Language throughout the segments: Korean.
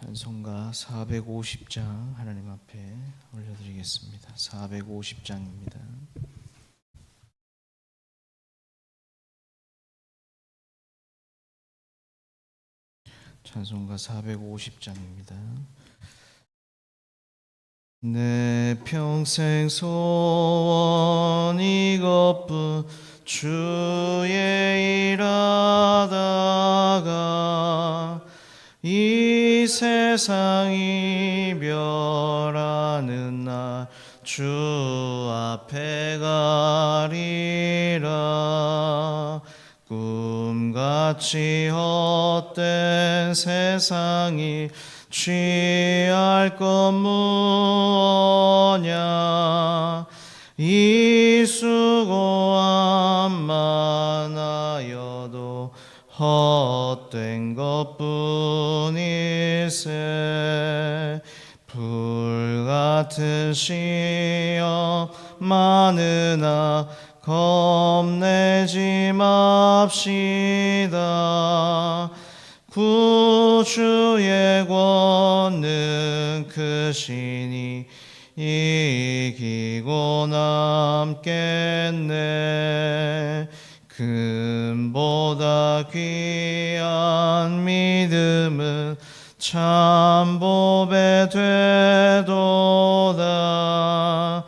찬송가 450장 하나님 앞에 올려드리겠습니다. 450장입니다. 찬송가 450장입니다. 내 평생 소원 이것뿐 주의 일하다가 이 세상 이별하는 날 주 앞에 가리라. 꿈같이 헛된 세상이 취할 것 무엇냐. 이 수고함 많아여도 헛된 것뿐일세. 불같은 시험 많으나 겁내지 맙시다. 구주의 권능 크시니 이기고 남겠네. 금보다 귀한 믿음은 참 보배 되도다.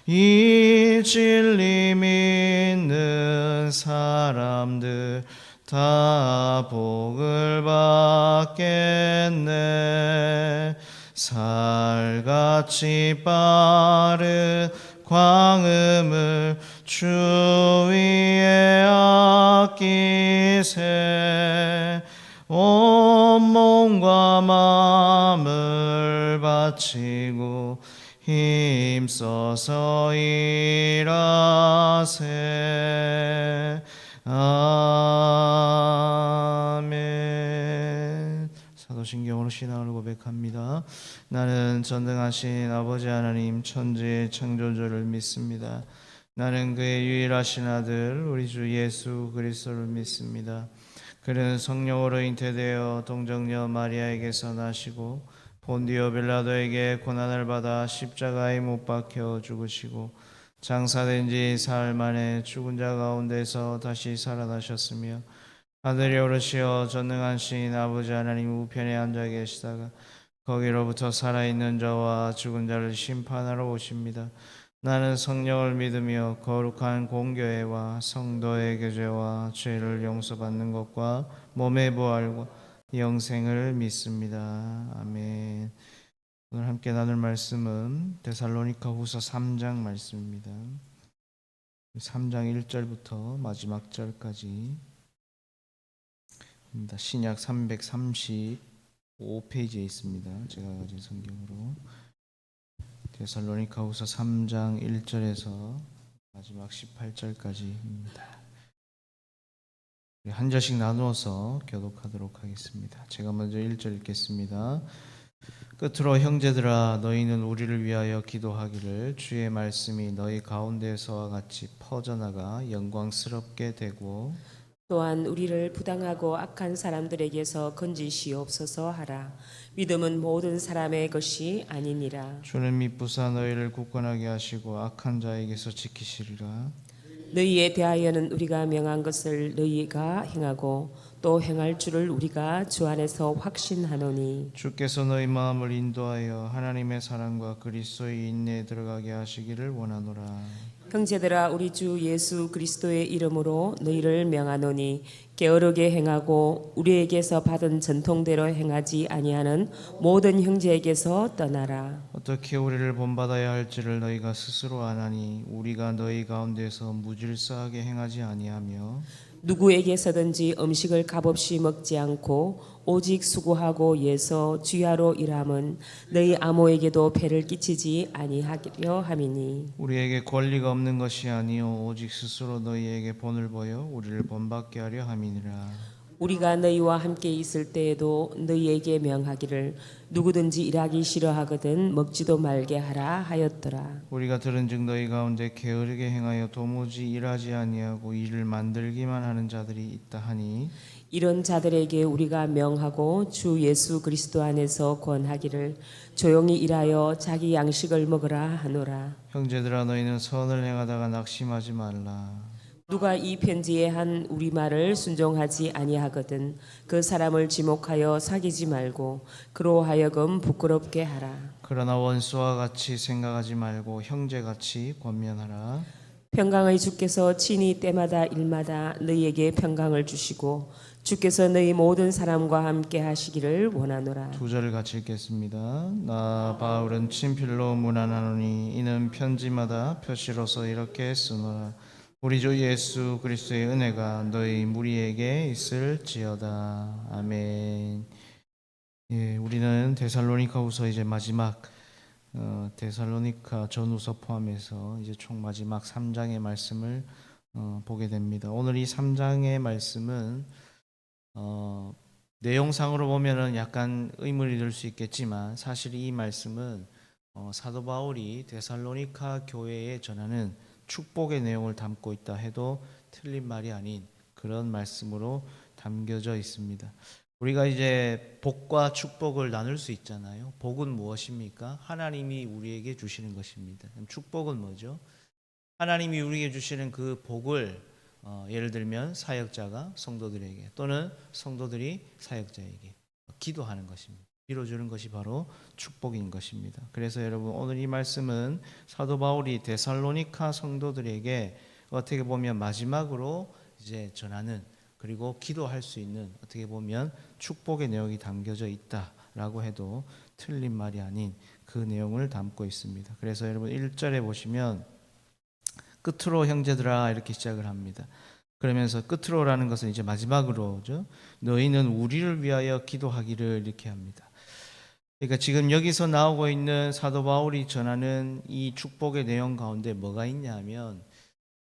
이 진리 믿는 사람들 다 복을 받겠네. 살같이 빠른 광음을 주 위에 아끼세. 온몸과 마음을 바치고 힘써서 일하세. 아멘. 사도신경으로 신앙을 고백합니다. 나는 전능하신 아버지 하나님 천지의 창조주를 믿습니다. 나는 그의 유일하신 아들 우리 주 예수 그리스도를 믿습니다. 그는 성령으로 잉태되어 동정녀 마리아에게서 나시고 본디오 빌라도에게 고난을 받아 십자가에 못 박혀 죽으시고 장사된 지 사흘 만에 죽은 자 가운데서 다시 살아나셨으며 하늘에 오르시어 전능하신 아버지 하나님 우편에 앉아 계시다가 거기로부터 살아있는 자와 죽은 자를 심판하러 오십니다. 나는 성령을 믿으며 거룩한 공교회와 성도의 교제와 죄를 용서받는 것과 몸의 부활과 영생을 믿습니다. 아멘. 오늘 함께 나눌 말씀은 데살로니가후서 3장 말씀입니다. 3장 1절부터 마지막 절까지 신약 335페이지에 있습니다. 제가 가진 성경으로 데살로니가후서 3장 1절에서 마지막 18절까지입니다. 한 절씩 나누어서 교독하도록 하겠습니다. 제가 먼저 1절 읽겠습니다. 끝으로 형제들아 너희는 우리를 위하여 기도하기를 주의 말씀이 너희 가운데서와 같이 퍼져나가 영광스럽게 되고 또한 우리를 부당하고 악한 사람들에게서 건지시옵소서 하라. 믿음은 모든 사람의 것이 아니니라. 주는 미쁘사 너희를 굳건하게 하시고 악한 자에게서 지키시리라. 너희에 대하여는 우리가 명한 것을 너희가 행하고 또 행할 줄을 우리가 주 안에서 확신하노니 주께서 너희 마음을 인도하여 하나님의 사랑과 그리스도의 인내에 들어가게 하시기를 원하노라. 형제들아 우리 주 예수 그리스도의 이름으로 너희를 명하노니 게으르게 행하고 우리에게서 받은 전통대로 행하지 아니하는 모든 형제에게서 떠나라. 어떻게 우리를 본받아야 할지를 너희가 스스로 아나니 우리가 너희 가운데서 무질서하게 행하지 아니하며 누구에게서든지 음식을 값없이 먹지 않고 오직 수고하고 예서 주야로 일함은 너희 아무에게도 배를 끼치지 아니하려 함이니 우리에게 권리가 없는 것이 아니요 오직 스스로 너희에게 본을 보여 우리를 본받게 하려 함이니라. 우리가 너희와 함께 있을 때에도 너희에게 명하기를 누구든지 일하기 싫어하거든 먹지도 말게 하라 하였더라. 우리가 들은즉 너희 가운데 게으르게 행하여 도무지 일하지 아니하고 일을 만들기만 하는 자들이 있다 하니 이런 자들에게 우리가 명하고 주 예수 그리스도 안에서 권하기를 조용히 일하여 자기 양식을 먹으라 하노라. 형제들아 너희는 선을 행하다가 낙심하지 말라. 누가 이 편지에 한 우리 말을 순종하지 아니하거든 그 사람을 지목하여 사귀지 말고 그로 하여금 부끄럽게 하라. 그러나 원수와 같이 생각하지 말고 형제같이 권면하라. 평강의 주께서 친히 때마다 일마다 너희에게 평강을 주시고 주께서 너희 모든 사람과 함께 하시기를 원하노라. 두 절을 같이 읽겠습니다. 나 바울은 친필로 문안하노니 이는 편지마다 표시로서 이렇게 쓰노라. 우리 주 예수 그리스도의 은혜가 너희 무리에게 있을지어다. 아멘. 예, 우리는 데살로니가후서 이제 마지막 데살로니가 전후서 포함해서 이제 총 마지막 3장의 말씀을 보게 됩니다. 오늘 이 3장의 말씀은 내용상으로 보면은 약간 의문이 들 수 있겠지만 사실 이 말씀은 사도 바울이 데살로니가 교회에 전하는 축복의 내용을 담고 있다 해도 틀린 말이 아닌 그런 말씀으로 담겨져 있습니다. 우리가 이제 복과 축복을 나눌 수 있잖아요. 복은 무엇입니까? 하나님이 우리에게 주시는 것입니다. 축복은 뭐죠? 하나님이 우리에게 주시는 그 복을 예를 들면 사역자가 성도들에게 또는 성도들이 사역자에게 기도하는 것입니다. 빌어주는 것이 바로 축복인 것입니다. 그래서 여러분 오늘 이 말씀은 사도 바울이 데살로니가 성도들에게 어떻게 보면 마지막으로 이제 전하는 그리고 기도할 수 있는 어떻게 보면 축복의 내용이 담겨져 있다라고 해도 틀린 말이 아닌 그 내용을 담고 있습니다. 그래서 여러분 1절에 보시면 끝으로 형제들아 이렇게 시작을 합니다. 그러면서 끝으로라는 것은 이제 마지막으로죠. 너희는 우리를 위하여 기도하기를 이렇게 합니다. 그러니까 지금 여기서 나오고 있는 사도 바울이 전하는 이 축복의 내용 가운데 뭐가 있냐 하면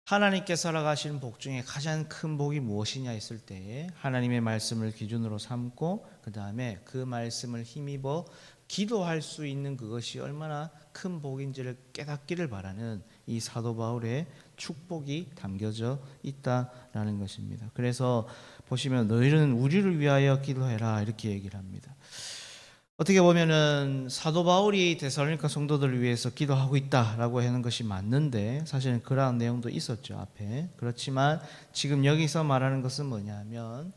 하나님께서 허락하시는 복 중에 가장 큰 복이 무엇이냐 했을 때에 하나님의 말씀을 기준으로 삼고 그 다음에 그 말씀을 힘입어 기도할 수 있는 그것이 얼마나 큰 복인지를 깨닫기를 바라는 이 사도 바울의 축복이 담겨져 있다라는 것입니다. 그래서 보시면 너희는 우리를 위하여 기도해라 이렇게 얘기를 합니다. 어떻게 보면은 사도 바울이 데살로니가 성도들을 위해서 기도하고 있다라고 하는 것이 맞는데 사실은 그러한 내용도 있었죠 앞에. 그렇지만 지금 여기서 말하는 것은 뭐냐면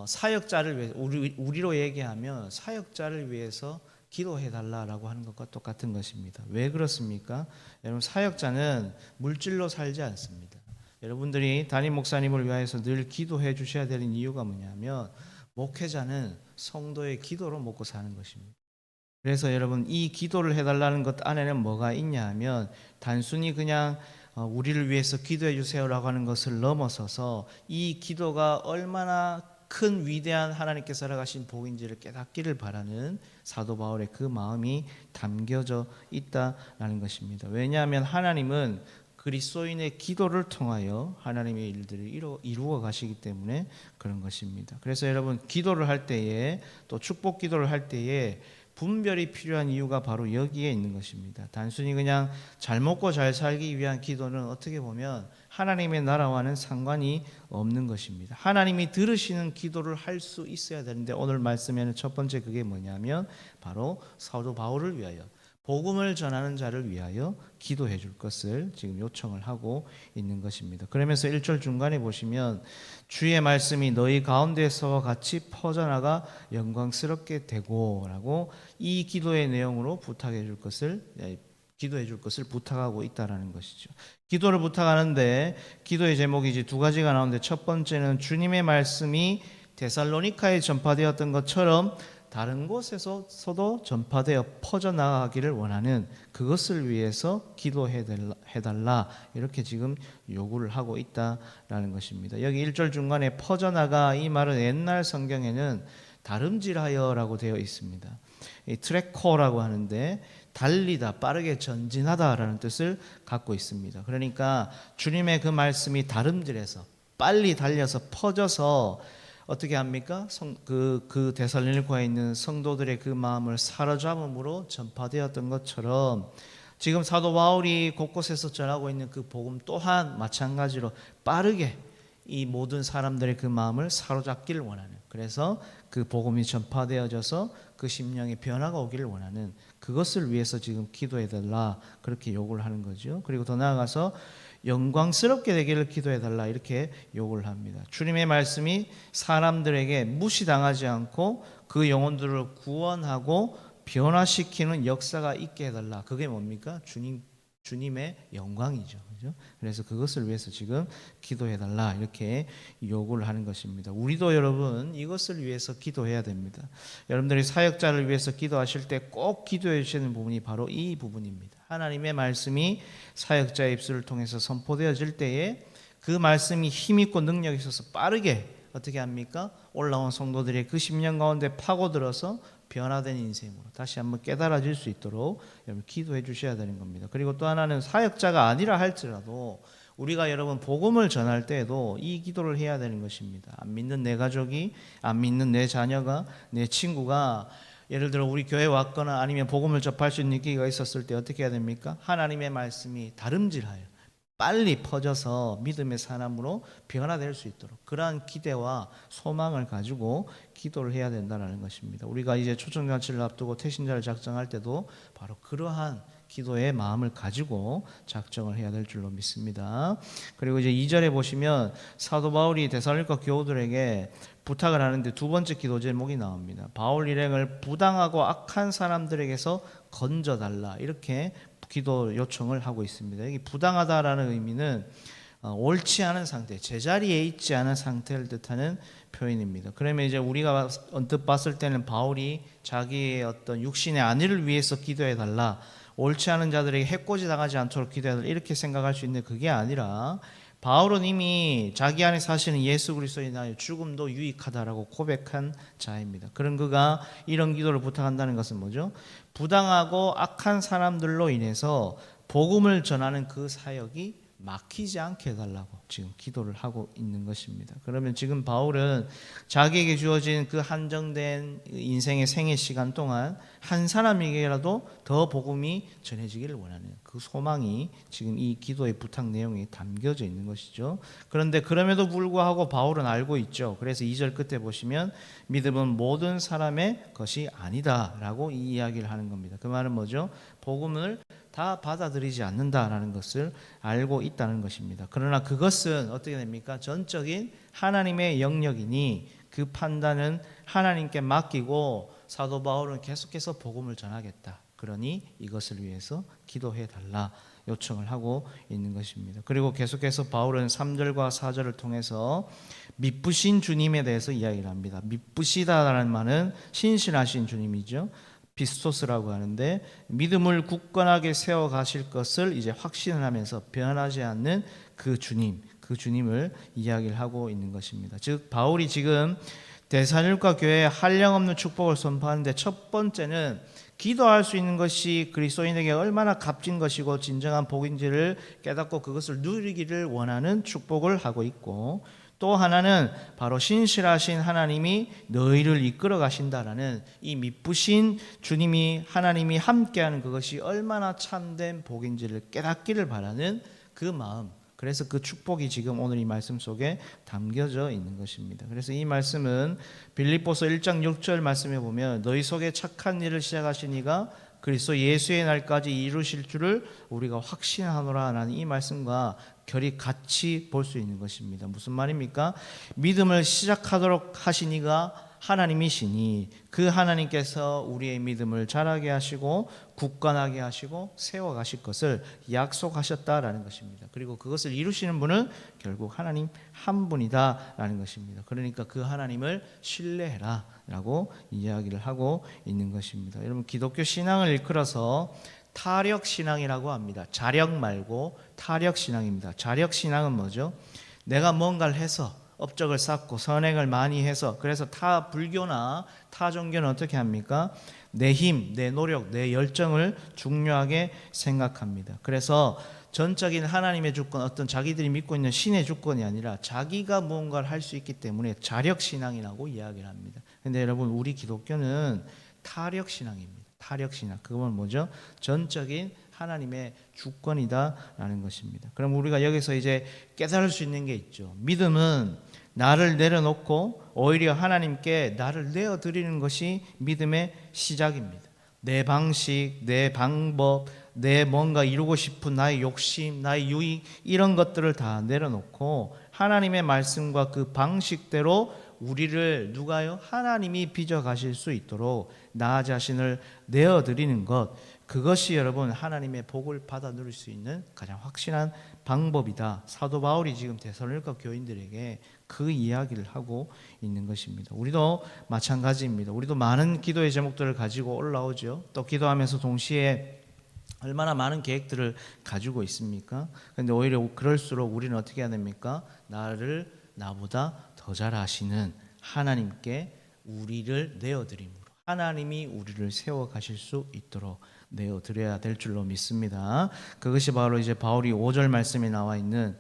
사역자를 위해 우리로 얘기하면 사역자를 위해서 기도해 달라라고 하는 것과 똑같은 것입니다. 왜 그렇습니까? 여러분 사역자는 물질로 살지 않습니다. 여러분들이 담임 목사님을 위하여서 늘 기도해 주셔야 되는 이유가 뭐냐면 목회자는 성도의 기도로 먹고 사는 것입니다. 그래서 여러분 이 기도를 해달라는 것 안에는 뭐가 있냐 하면 단순히 그냥 우리를 위해서 기도해 주세요라고 하는 것을 넘어서서 이 기도가 얼마나 큰 위대한 하나님께서 허락하신 복인지를 깨닫기를 바라는 사도 바울의 그 마음이 담겨져 있다라는 것입니다. 왜냐하면 하나님은 그리스도인의 기도를 통하여 하나님의 일들을 이루어 가시기 때문에 그런 것입니다. 그래서 여러분 기도를 할 때에 또 축복 기도를 할 때에 분별이 필요한 이유가 바로 여기에 있는 것입니다. 단순히 그냥 잘 먹고 잘 살기 위한 기도는 어떻게 보면 하나님의 나라와는 상관이 없는 것입니다. 하나님이 들으시는 기도를 할 수 있어야 되는데 오늘 말씀에는 첫 번째 그게 뭐냐면 바로 사도 바울을 위하여 복음을 전하는 자를 위하여 기도해 줄 것을 지금 요청을 하고 있는 것입니다. 그러면서 1절 중간에 보시면 주의 말씀이 너희 가운데서 같이 퍼져나가 영광스럽게 되고 라고 이 기도의 내용으로 부탁해 줄 것을 기도해 줄 것을 부탁하고 있다라는 것이죠. 기도를 부탁하는데 기도의 제목이 이제 두 가지가 나오는데 첫 번째는 주님의 말씀이 데살로니카에 전파되었던 것처럼 다른 곳에서도 전파되어 퍼져나가기를 원하는 그것을 위해서 기도해달라 이렇게 지금 요구를 하고 있다라는 것입니다. 여기 1절 중간에 퍼져나가 이 말은 옛날 성경에는 다름질하여라고 되어 있습니다. 이 트레코라고 하는데 달리다, 빠르게 전진하다라는 뜻을 갖고 있습니다. 그러니까 주님의 그 말씀이 다름질해서 빨리 달려서 퍼져서 어떻게 합니까? 그 데살로니가에 있는 성도들의 그 마음을 사로잡음으로 전파되었던 것처럼 지금 사도 바울이 곳곳에서 전하고 있는 그 복음 또한 마찬가지로 빠르게 이 모든 사람들의 그 마음을 사로잡기를 원하는, 그래서 그 복음이 전파되어져서 그 심령의 변화가 오기를 원하는, 그것을 위해서 지금 기도해달라 그렇게 요구를 하는 거죠. 그리고 더 나아가서 영광스럽게 되기를 기도해달라 이렇게 요구를 합니다. 주님의 말씀이 사람들에게 무시당하지 않고 그 영혼들을 구원하고 변화시키는 역사가 있게 해달라. 그게 뭡니까? 주님의 영광이죠. 그죠? 그래서 그것을 위해서 지금 기도해달라 이렇게 요구를 하는 것입니다. 우리도 여러분 이것을 위해서 기도해야 됩니다. 여러분들이 사역자를 위해서 기도하실 때 꼭 기도해 주시는 부분이 바로 이 부분입니다. 하나님의 말씀이 사역자의 입술을 통해서 선포되어질 때에 그 말씀이 힘있고 능력이 있어서 빠르게 어떻게 합니까? 올라온 성도들의 그 심령 가운데 파고들어서 변화된 인생으로 다시 한번 깨달아질 수 있도록 여러분 기도해 주셔야 되는 겁니다. 그리고 또 하나는 사역자가 아니라 할지라도 우리가 여러분 복음을 전할 때에도 이 기도를 해야 되는 것입니다. 안 믿는 내 가족이, 안 믿는 내 자녀가, 내 친구가 예를 들어 우리 교회 왔거나 아니면 복음을 접할 수 있는 기회가 있었을 때 어떻게 해야 됩니까? 하나님의 말씀이 다름질하여 빨리 퍼져서 믿음의 사람으로 변화될 수 있도록 그러한 기대와 소망을 가지고 기도를 해야 된다는 것입니다. 우리가 이제 초청잔치를 앞두고 태신자를 작정할 때도 바로 그러한 기도의 마음을 가지고 작정을 해야 될 줄로 믿습니다. 그리고 이제 2절에 보시면 사도 바울이 데살로니가 교우들에게 부탁을 하는데 두 번째 기도 제목이 나옵니다. 바울 일행을 부당하고 악한 사람들에게서 건져달라 이렇게 기도 요청을 하고 있습니다. 여기 부당하다라는 의미는 옳지 않은 상태, 제자리에 있지 않은 상태를 뜻하는 표현입니다. 그러면 이제 우리가 언뜻 봤을 때는 바울이 자기의 어떤 육신의 안위를 위해서 기도해 달라, 옳지 않은 자들에게 해코지 당하지 않도록 기도해 달라 이렇게 생각할 수 있는데 그게 아니라 바울은 이미 자기 안에 사시는 예수 그리스도에 인하여 죽음도 유익하다라고 고백한 자입니다. 그런 그가 이런 기도를 부탁한다는 것은 뭐죠? 부당하고 악한 사람들로 인해서 복음을 전하는 그 사역이 막히지 않게 해달라고 지금 기도를 하고 있는 것입니다. 그러면 지금 바울은 자기에게 주어진 그 한정된 인생의 생애 시간 동안 한 사람에게라도 더 복음이 전해지기를 원하는 그 소망이 지금 이 기도의 부탁 내용에 담겨져 있는 것이죠. 그런데 그럼에도 불구하고 바울은 알고 있죠. 그래서 2절 끝에 보시면 믿음은 모든 사람의 것이 아니다라고 이 이야기를 하는 겁니다. 그 말은 뭐죠? 복음을 다 받아들이지 않는다라는 것을 알고 있다는 것입니다. 그러나 그것은 어떻게 됩니까? 전적인 하나님의 영역이니 그 판단은 하나님께 맡기고 사도 바울은 계속해서 복음을 전하겠다. 그러니 이것을 위해서 기도해 달라 요청을 하고 있는 것입니다. 그리고 계속해서 바울은 3절과 4절을 통해서 미쁘신 주님에 대해서 이야기를 합니다. 미쁘시다라는 말은 신실하신 주님이죠. 비스토스라고 하는데 믿음을 굳건하게 세워 가실 것을 이제 확신을 하면서 변하지 않는 그 주님, 그 주님을 이야기를 하고 있는 것입니다. 즉 바울이 지금 데살로니가 교회에 한량없는 축복을 선포하는데 첫 번째는 기도할 수 있는 것이 그리스도인에게 얼마나 값진 것이고 진정한 복인지를 깨닫고 그것을 누리기를 원하는 축복을 하고 있고, 또 하나는 바로 신실하신 하나님이 너희를 이끌어 가신다라는 이 미쁘신 주님이 하나님이 함께하는 그것이 얼마나 참된 복인지를 깨닫기를 바라는 그 마음, 그래서 그 축복이 지금 오늘 이 말씀 속에 담겨져 있는 것입니다. 그래서 이 말씀은 빌립보서 1장 6절 말씀에 보면 너희 속에 착한 일을 시작하신 이가 그리스도 예수의 날까지 이루실 줄을 우리가 확신하노라 라는 이 말씀과 결이 같이 볼 수 있는 것입니다. 무슨 말입니까? 믿음을 시작하도록 하신 이가 하나님이시니 그 하나님께서 우리의 믿음을 자라게 하시고 굳건하게 하시고 세워가실 것을 약속하셨다라는 것입니다. 그리고 그것을 이루시는 분은 결국 하나님 한 분이다라는 것입니다. 그러니까 그 하나님을 신뢰해라 라고 이야기를 하고 있는 것입니다. 여러분 기독교 신앙을 일컬어서 타력신앙이라고 합니다. 자력 말고 타력신앙입니다. 자력신앙은 뭐죠? 내가 뭔가를 해서 업적을 쌓고 선행을 많이 해서, 그래서 타 불교나 타 종교는 어떻게 합니까? 내 힘, 내 노력, 내 열정을 중요하게 생각합니다. 그래서 전적인 하나님의 주권, 어떤 자기들이 믿고 있는 신의 주권이 아니라 자기가 무언가를 할 수 있기 때문에 자력신앙이라고 이야기를 합니다. 그런데 여러분 우리 기독교는 타력신앙입니다. 타력신학. 그건 뭐죠? 전적인 하나님의 주권이다라는 것입니다. 그럼 우리가 여기서 이제 깨달을 수 있는 게 있죠. 믿음은 나를 내려놓고 오히려 하나님께 나를 내어드리는 것이 믿음의 시작입니다. 내 방식, 내 방법, 내 뭔가 이루고 싶은 나의 욕심, 나의 유익 이런 것들을 다 내려놓고 하나님의 말씀과 그 방식대로 우리를 누가요? 하나님이 빚어가실 수 있도록 나 자신을 내어드리는 것, 그것이 여러분 하나님의 복을 받아 누릴 수 있는 가장 확실한 방법이다. 사도 바울이 지금 데살로니가 교인들에게 그 이야기를 하고 있는 것입니다. 우리도 마찬가지입니다. 우리도 많은 기도의 제목들을 가지고 올라오죠. 또 기도하면서 동시에 얼마나 많은 계획들을 가지고 있습니까? 그런데 오히려 그럴수록 우리는 어떻게 해야 됩니까? 나를 나보다 더 잘 아시는 하나님께 우리를 내어드림으로 하나님이 우리를 세워 가실 수 있도록 내어드려야 될 줄로 믿습니다. 그것이 바로 이제 바울이 5절 말씀에 나와 있는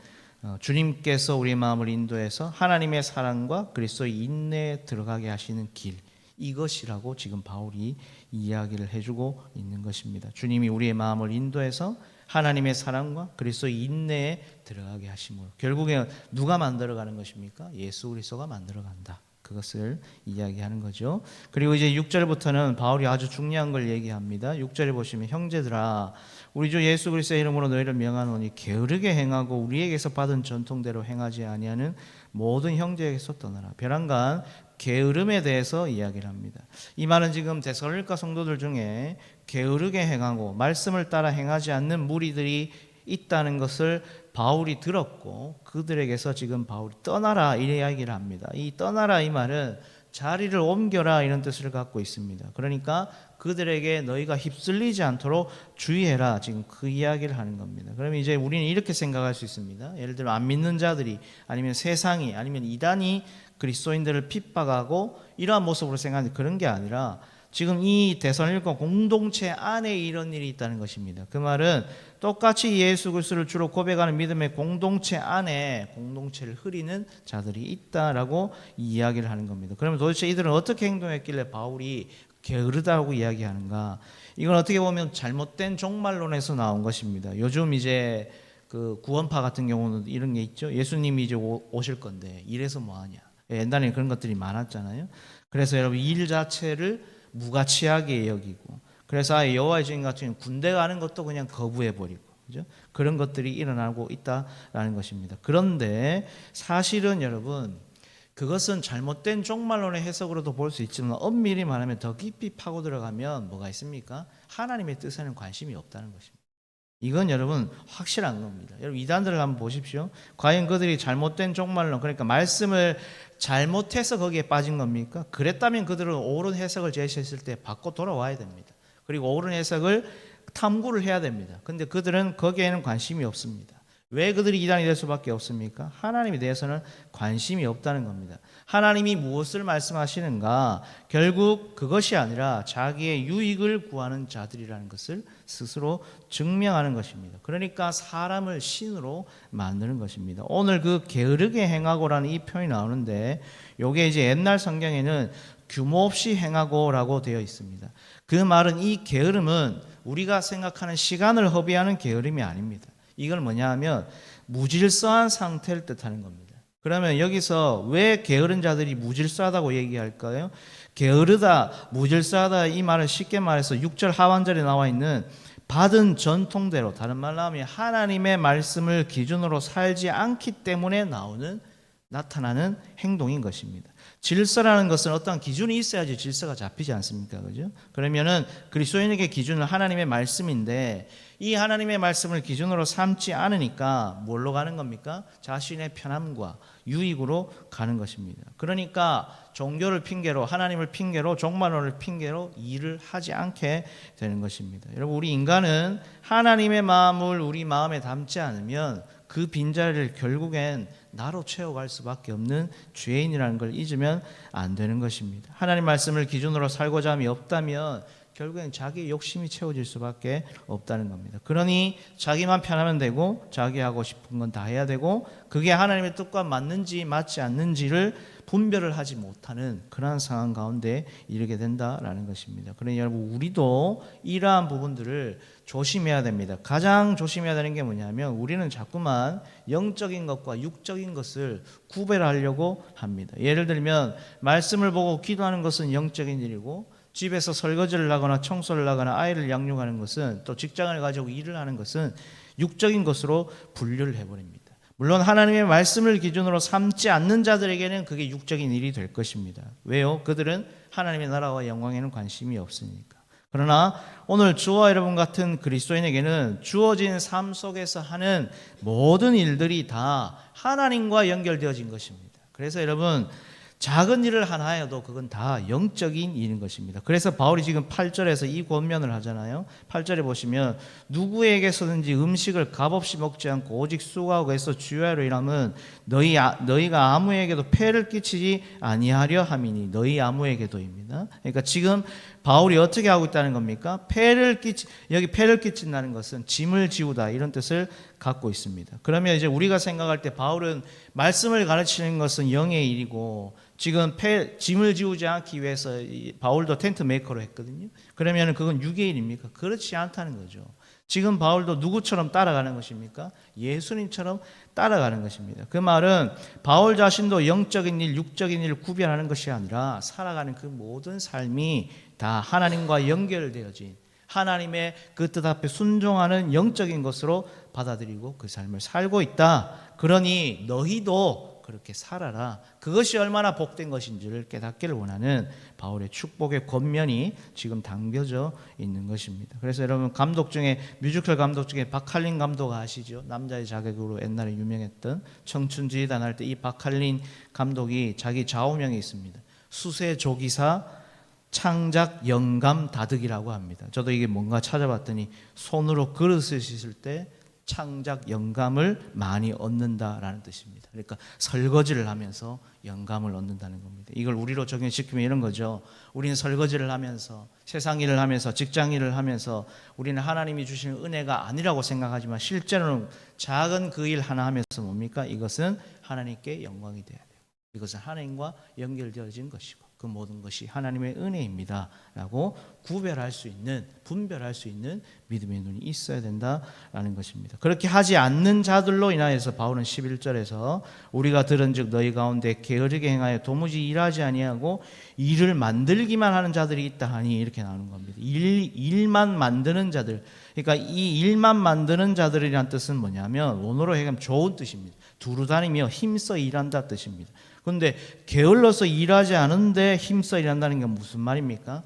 주님께서 우리의 마음을 인도해서 하나님의 사랑과 그리스도의 인내에 들어가게 하시는 길, 이것이라고 지금 바울이 이야기를 해주고 있는 것입니다. 주님이 우리의 마음을 인도해서 하나님의 사랑과 그리스도의 인내에 들어가게 하심으로 결국에 누가 만들어가는 것입니까? 예수 그리스도가 만들어간다. 그것을 이야기하는 거죠. 그리고 이제 6절부터는 바울이 아주 중요한 걸 얘기합니다. 6절에 보시면 형제들아 우리 주 예수 그리스도의 이름으로 너희를 명하노니 게으르게 행하고 우리에게서 받은 전통대로 행하지 아니하는 모든 형제에게서 떠나라. 벼랑간 게으름에 대해서 이야기를 합니다. 이 말은 지금 데살로니가 성도들 중에 게으르게 행하고 말씀을 따라 행하지 않는 무리들이 있다는 것을 바울이 들었고 그들에게서 지금 바울이 떠나라 이 이야기를 합니다. 이 떠나라 이 말은 자리를 옮겨라 이런 뜻을 갖고 있습니다. 그러니까 그들에게 너희가 휩쓸리지 않도록 주의해라 지금 그 이야기를 하는 겁니다. 그러면 이제 우리는 이렇게 생각할 수 있습니다. 예를 들어 안 믿는 자들이 아니면 세상이 아니면 이단이 그리스도인들을 핍박하고 이러한 모습으로 생각하는데 그런 게 아니라 지금 이 데살로니가 공동체 안에 이런 일이 있다는 것입니다. 그 말은 똑같이 예수 그리스도를 주로 고백하는 믿음의 공동체 안에 공동체를 흐리는 자들이 있다라고 이야기를 하는 겁니다. 그러면 도대체 이들은 어떻게 행동했길래 바울이 게으르다고 이야기하는가? 이건 어떻게 보면 잘못된 종말론에서 나온 것입니다. 요즘 이제 그 구원파 같은 경우는 이런 게 있죠. 예수님이 이제 오실 건데 이래서 뭐하냐? 옛날에 그런 것들이 많았잖아요. 그래서 여러분 일 자체를 무가치하게 여기고 그래서 아예 여호와의 증인 같은 경우는 군대 가는 것도 그냥 거부해버리고 그죠? 그런 것들이 일어나고 있다라는 것입니다. 그런데 사실은 여러분 그것은 잘못된 종말론의 해석으로도 볼 수 있지만 엄밀히 말하면 더 깊이 파고 들어가면 뭐가 있습니까? 하나님의 뜻에는 관심이 없다는 것입니다. 이건 여러분 확실한 겁니다. 여러분 이단들을 한번 보십시오. 과연 그들이 잘못된 종말론 그러니까 말씀을 잘못해서 거기에 빠진 겁니까? 그랬다면 그들은 옳은 해석을 제시했을 때 바꿔 돌아와야 됩니다. 그리고 옳은 해석을 탐구를 해야 됩니다. 근데 그들은 거기에는 관심이 없습니다. 왜 그들이 이단이 될 수밖에 없습니까? 하나님에 대해서는 관심이 없다는 겁니다. 하나님이 무엇을 말씀하시는가? 결국 그것이 아니라 자기의 유익을 구하는 자들이라는 것을 스스로 증명하는 것입니다. 그러니까 사람을 신으로 만드는 것입니다. 오늘 그 게으르게 행하고라는 이 표현이 나오는데 이게 이제 옛날 성경에는 규모 없이 행하고라고 되어 있습니다. 그 말은 이 게으름은 우리가 생각하는 시간을 허비하는 게으름이 아닙니다. 이걸 뭐냐 하면 무질서한 상태를 뜻하는 겁니다. 그러면 여기서 왜 게으른 자들이 무질서하다고 얘기할까요? 게으르다, 무질서하다 이 말은 쉽게 말해서 6절 하반절에 나와 있는 받은 전통대로 다른 말로 하면 하나님의 말씀을 기준으로 살지 않기 때문에 나타나는 행동인 것입니다. 질서라는 것은 어떤 기준이 있어야지 질서가 잡히지 않습니까? 그죠? 그러면은 그리스도인에게 기준은 하나님의 말씀인데 이 하나님의 말씀을 기준으로 삼지 않으니까 뭘로 가는 겁니까? 자신의 편함과 유익으로 가는 것입니다. 그러니까 종교를 핑계로 하나님을 핑계로 종말론을 핑계로 일을 하지 않게 되는 것입니다. 여러분 우리 인간은 하나님의 마음을 우리 마음에 담지 않으면 그 빈자리를 결국엔 나로 채워갈 수밖에 없는 죄인이라는 걸 잊으면 안 되는 것입니다. 하나님 말씀을 기준으로 살고자 함이 없다면 결국엔 자기 욕심이 채워질 수밖에 없다는 겁니다. 그러니 자기만 편하면 되고 자기 하고 싶은 건 다 해야 되고 그게 하나님의 뜻과 맞는지 맞지 않는지를 분별을 하지 못하는 그러한 상황 가운데 이르게 된다라는 것입니다. 그러니 여러분 우리도 이러한 부분들을 조심해야 됩니다. 가장 조심해야 되는 게 뭐냐면 우리는 자꾸만 영적인 것과 육적인 것을 구별하려고 합니다. 예를 들면 말씀을 보고 기도하는 것은 영적인 일이고 집에서 설거지를 하거나 청소를 하거나 아이를 양육하는 것은 또 직장을 가지고 일을 하는 것은 육적인 것으로 분류를 해버립니다. 물론 하나님의 말씀을 기준으로 삼지 않는 자들에게는 그게 육적인 일이 될 것입니다. 왜요? 그들은 하나님의 나라와 영광에는 관심이 없으니까. 그러나 오늘 저와 여러분 같은 그리스도인에게는 주어진 삶 속에서 하는 모든 일들이 다 하나님과 연결되어진 것입니다. 그래서 여러분 작은 일을 하나 해도 그건 다 영적인 일인 것입니다. 그래서 바울이 지금 8절에서 이 권면을 하잖아요. 8절에 보시면 누구에게서든지 음식을 값없이 먹지 않고 오직 수고하고 애써 주야로 일함은 너희가 아무에게도 폐를 끼치지 아니하려 함이니 너희 아무에게도입니다. 그러니까 지금 바울이 어떻게 하고 있다는 겁니까? 여기 폐를 끼친다는 것은 짐을 지우다 이런 뜻을 갖고 있습니다. 그러면 이제 우리가 생각할 때 바울은 말씀을 가르치는 것은 영의 일이고 지금 짐을 지우지 않기 위해서 바울도 텐트 메이커로 했거든요. 그러면 그건 육의 일입니까? 그렇지 않다는 거죠. 지금 바울도 누구처럼 따라가는 것입니까? 예수님처럼 따라가는 것입니다. 그 말은 바울 자신도 영적인 일, 육적인 일을 구별하는 것이 아니라 살아가는 그 모든 삶이 다 하나님과 연결되어진 하나님의 그 뜻 앞에 순종하는 영적인 것으로 받아들이고 그 삶을 살고 있다. 그러니 너희도 그렇게 살아라. 그것이 얼마나 복된 것인지를 깨닫기를 원하는 바울의 축복의 권면이 지금 담겨져 있는 것입니다. 그래서 여러분 뮤지컬 감독 중에 박할린 감독 아시죠? 남자의 자격으로 옛날에 유명했던 청춘지휘단 할 때 이 박할린 감독이 자기 좌우명이 있습니다. 수세조기사 창작 영감 다득이라고 합니다. 저도 이게 뭔가 찾아봤더니 손으로 그릇을 씻을 때 창작 영감을 많이 얻는다라는 뜻입니다. 그러니까 설거지를 하면서 영감을 얻는다는 겁니다. 이걸 우리로 적용시키면 이런 거죠. 우리는 설거지를 하면서 세상 일을 하면서 직장 일을 하면서 우리는 하나님이 주시는 은혜가 아니라고 생각하지만 실제로는 작은 그 일 하나 하면서 뭡니까? 이것은 하나님께 영광이 돼야 돼요. 이것은 하나님과 연결되어진 것이고 그 모든 것이 하나님의 은혜입니다 라고 분별할 수 있는 믿음의 눈이 있어야 된다라는 것입니다. 그렇게 하지 않는 자들로 인하여서 바울은 11절에서 우리가 들은즉 너희 가운데 게으르게 행하여 도무지 일하지 아니하고 일을 만들기만 하는 자들이 있다 하니 이렇게 나오는 겁니다. 일만 만드는 자들, 그러니까 이 일만 만드는 자들이란 뜻은 뭐냐면 원어로 해가면 좋은 뜻입니다. 두루 다니며 힘써 일한다 뜻입니다. 그런데 게을러서 일하지 않은데 힘써 일한다는 게 무슨 말입니까?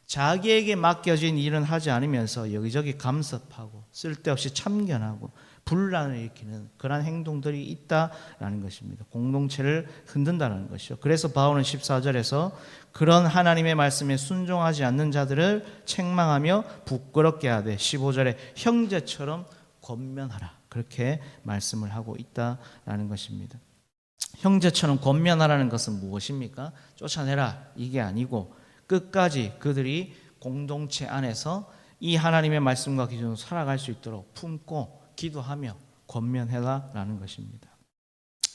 자기에게 맡겨진 일은 하지 않으면서 여기저기 감섭하고 쓸데없이 참견하고 분란을 일으키는 그런 행동들이 있다라는 것입니다. 공동체를 흔든다는 것이죠. 그래서 바울은 14절에서 그런 하나님의 말씀에 순종하지 않는 자들을 책망하며 부끄럽게 하되 15절에 형제처럼 권면하라 그렇게 말씀을 하고 있다라는 것입니다. 형제처럼 권면하라는 것은 무엇입니까? 쫓아내라 이게 아니고 끝까지 그들이 공동체 안에서 이 하나님의 말씀과 기준으로 살아갈 수 있도록 품고 기도하며 권면해라라는 것입니다.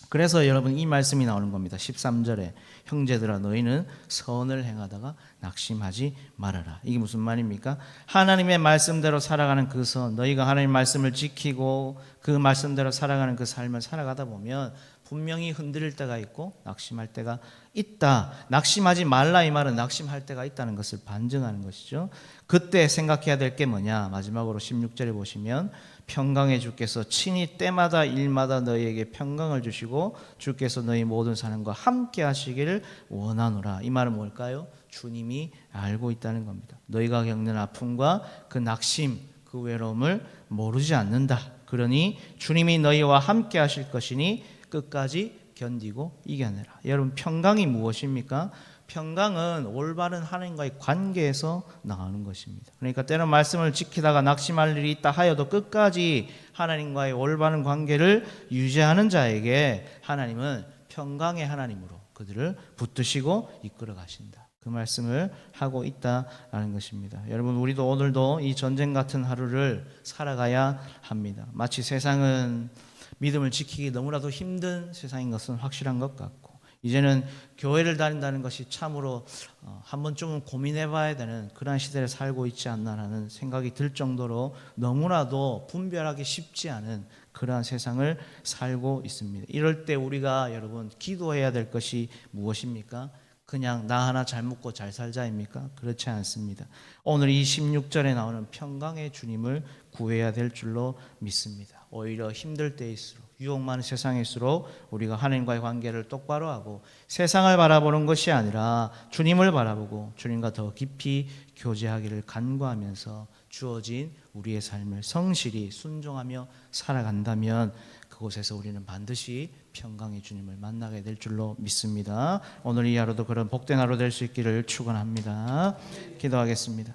그래서 여러분 이 말씀이 나오는 겁니다. 13절에 형제들아 너희는 선을 행하다가 낙심하지 말아라. 이게 무슨 말입니까? 하나님의 말씀대로 살아가는 그 선, 너희가 하나님의 말씀을 지키고 그 말씀대로 살아가는 그 삶을 살아가다 보면 분명히 흔들릴 때가 있고 낙심할 때가 있다. 낙심하지 말라 이 말은 낙심할 때가 있다는 것을 반증하는 것이죠. 그때 생각해야 될 게 뭐냐? 마지막으로 16절에 보시면 평강의 주께서 친히 때마다 일마다 너희에게 평강을 주시고 주께서 너희 모든 사람과 함께 하시기를 원하노라. 이 말은 뭘까요? 주님이 알고 있다는 겁니다. 너희가 겪는 아픔과 그 낙심, 그 외로움을 모르지 않는다. 그러니 주님이 너희와 함께 하실 것이니 끝까지 견디고 이겨내라. 여러분 평강이 무엇입니까? 평강은 올바른 하나님과의 관계에서 나오는 것입니다. 그러니까 때론 말씀을 지키다가 낙심할 일이 있다 하여도 끝까지 하나님과의 올바른 관계를 유지하는 자에게 하나님은 평강의 하나님으로 그들을 붙드시고 이끌어 가신다. 그 말씀을 하고 있다라는 것입니다. 여러분, 우리도 오늘도 이 전쟁 같은 하루를 살아가야 합니다. 마치 세상은 믿음을 지키기 너무나도 힘든 세상인 것은 확실한 것 같고, 이제는 교회를 다닌다는 것이 참으로 한 번쯤은 고민해 봐야 되는 그러한 시대를 살고 있지 않나라는 생각이 들 정도로 너무나도 분별하기 쉽지 않은 그러한 세상을 살고 있습니다. 이럴 때 우리가 여러분 기도해야 될 것이 무엇입니까? 그냥 나 하나 잘 먹고 잘 살자입니까? 그렇지 않습니다. 오늘 이 16절에 나오는 평강의 주님을 구해야 될 줄로 믿습니다. 오히려 힘들 때일수록, 유혹 많은 세상일수록 우리가 하나님과의 관계를 똑바로 하고 세상을 바라보는 것이 아니라 주님을 바라보고 주님과 더 깊이 교제하기를 간구하면서 주어진 우리의 삶을 성실히 순종하며 살아간다면 그곳에서 우리는 반드시 평강의 주님을 만나게 될 줄로 믿습니다. 오늘 이 하루도 그런 복된 하루 될 수 있기를 축원합니다. 기도하겠습니다.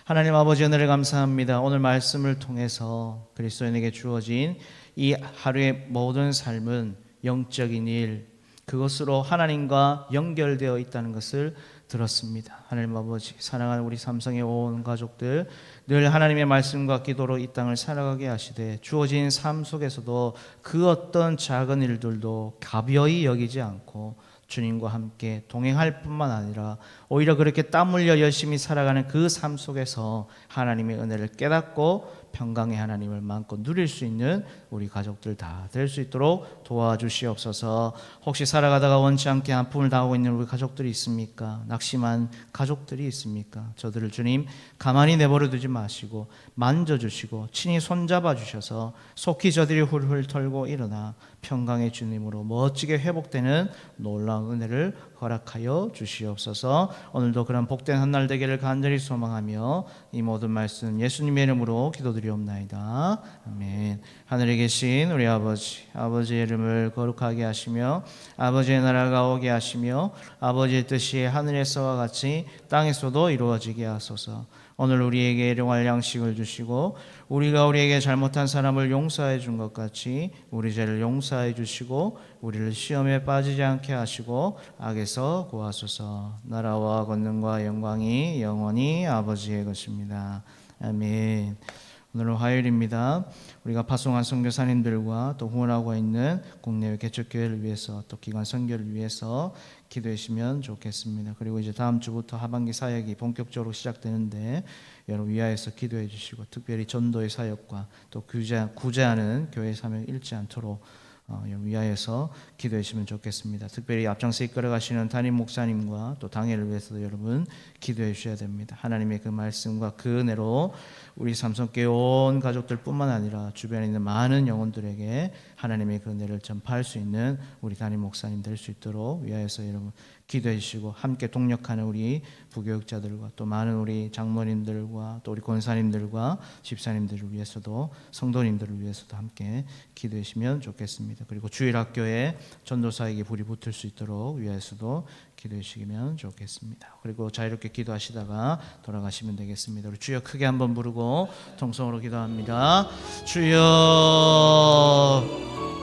하나님 아버지, 은혜를 감사합니다. 오늘 말씀을 통해서 그리스도인에게 주어진 이 하루의 모든 삶은 영적인 일, 그것으로 하나님과 연결되어 있다는 것을 들었습니다. 하나님 아버지, 사랑하는 우리 삼성의 온 가족들, 늘 하나님의 말씀과 기도로 이 땅을 살아가게 하시되 주어진 삶 속에서도 그 어떤 작은 일들도 가벼이 여기지 않고 주님과 함께 동행할 뿐만 아니라 오히려 그렇게 땀 흘려 열심히 살아가는 그 삶 속에서 하나님의 은혜를 깨닫고 평강의 하나님을 마음껏 누릴 수 있는 우리 가족들 다 될 수 있도록 도와주시옵소서. 혹시 살아가다가 원치 않게 아픔을 당하고 있는 우리 가족들이 있습니까? 낙심한 가족들이 있습니까? 저들을 주님 가만히 내버려 두지 마시고 만져주시고 친히 손잡아 주셔서 속히 저들이 훌훌 털고 일어나 평강의 주님으로 멋지게 회복되는 놀라운 은혜를 허락하여 주시옵소서. 오늘도 그런 복된 한날 되기를 간절히 소망하며 이 모든 말씀 예수님의 이름으로 기도드리옵나이다. 아멘. 하늘에 계신 우리 아버지의 이름을 거룩하게 하시며 아버지의 나라가 오게 하시며 아버지의 뜻이 하늘에서와 같이 땅에서도 이루어지게 하소서. 오늘 우리에게 일용할 양식을 주시고 우리가 우리에게 잘못한 사람을 용서해 준 것 같이 우리 죄를 용서해 주시고 우리를 시험에 빠지지 않게 하시고 악에서 구하소서. 나라와 권능과 영광이 영원히 아버지의 것입니다. 아멘. 오늘은 화요일입니다. 우리가 파송한 선교사님들과 또 후원하고 있는 국내외 개척교회를 위해서 또 기관 선교를 위해서 기도해 주시면 좋겠습니다. 그리고 이제 다음 주부터 하반기 사역이 본격적으로 시작되는데 여러분 위하여서 기도해 주시고 특별히 전도의 사역과 또 구제하는 교회 사명 잃지 않도록 위하여서 기도해 주시면 좋겠습니다. 특별히 앞장서 이끌어가시는 담임 목사님과 또 당회를 위해서도 여러분 기도해 주셔야 됩니다. 하나님의 그 말씀과 그 은혜로 우리 삼성교회 온 가족들 뿐만 아니라 주변에 있는 많은 영혼들에게 하나님의 그 은혜를 전파할 수 있는 우리 담임 목사님 될 수 있도록 위하여서 여러분 기도해 주시고 함께 동력하는 우리 부교육자들과 또 많은 우리 장모님들과 또 우리 권사님들과 집사님들을 위해서도 성도님들을 위해서도 함께 기도해 주시면 좋겠습니다. 그리고 주일학교에 전도사에게 불이 붙을 수 있도록 위하여서도 기도해 주시면 좋겠습니다. 그리고 자유롭게 기도하시다가 돌아가시면 되겠습니다. 우리 주여 크게 한번 부르고 통성으로 기도합니다. 주여